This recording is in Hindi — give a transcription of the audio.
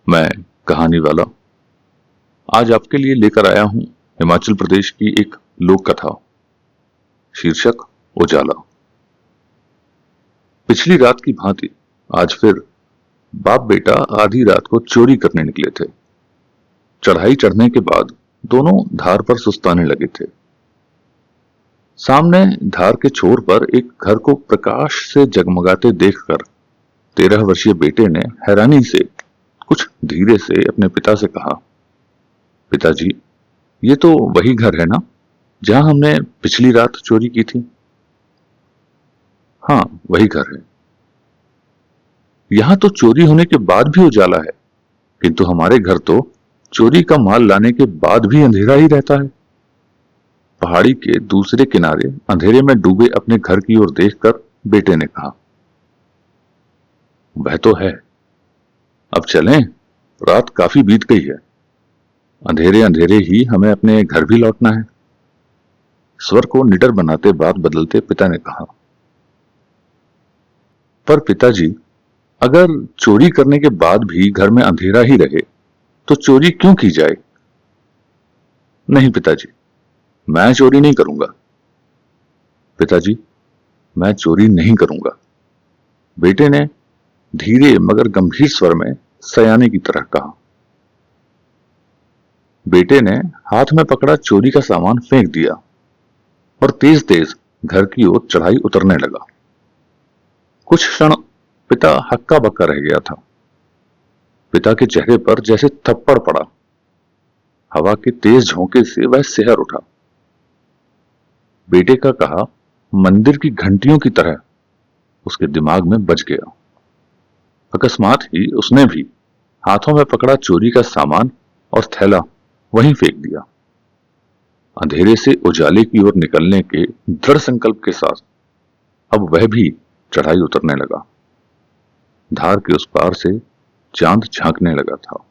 मैं कहानी वाला आज आपके लिए लेकर आया हूं हिमाचल प्रदेश की एक लोक कथा। शीर्षक उजाला। पिछली रात की भांति आज फिर बाप बेटा आधी रात को चोरी करने निकले थे। चढ़ाई चढ़ने के बाद दोनों धार पर सुस्ताने लगे थे। सामने धार के छोर पर एक घर को प्रकाश से जगमगाते देखकर 13 वर्षीय बेटे ने हैरानी से कुछ धीरे से अपने पिता से कहा, पिताजी, ये तो वही घर है ना जहां हमने पिछली रात चोरी की थी? हाँ, वही घर है। यहां तो चोरी होने के बाद भी उजाला है, किंतु हमारे घर तो चोरी का माल लाने के बाद भी अंधेरा ही रहता है। पहाड़ी के दूसरे किनारे अंधेरे में डूबे अपने घर की ओर देखकर बेटे ने कहा, वह तो है। अब चलें, रात काफी बीत गई है। अंधेरे अंधेरे ही हमें अपने घर भी लौटना है। स्वर को निडर बनाते बात बदलते पिता ने कहा, पर पिताजी, अगर चोरी करने के बाद भी घर में अंधेरा ही रहे तो चोरी क्यों की जाए? नहीं पिताजी, मैं चोरी नहीं करूंगा। पिताजी, मैं चोरी नहीं करूंगा, बेटे ने धीरे मगर गंभीर स्वर में सयाने की तरह कहा। बेटे ने हाथ में पकड़ा चोरी का सामान फेंक दिया और तेज तेज घर की ओर चढ़ाई उतरने लगा। कुछ क्षण पिता हक्का बक्का रह गया था। पिता के चेहरे पर जैसे थप्पड़ पड़ा। हवा के तेज झोंके से वह सिहर उठा। बेटे का कहा मंदिर की घंटियों की तरह उसके दिमाग में बज गया। अकस्मात ही उसने भी हाथों में पकड़ा चोरी का सामान और थैला वहीं फेंक दिया। अंधेरे से उजाले की ओर निकलने के दृढ़ संकल्प के साथ अब वह भी चढ़ाई उतरने लगा। धार के उस पार से चांद झांकने लगा था।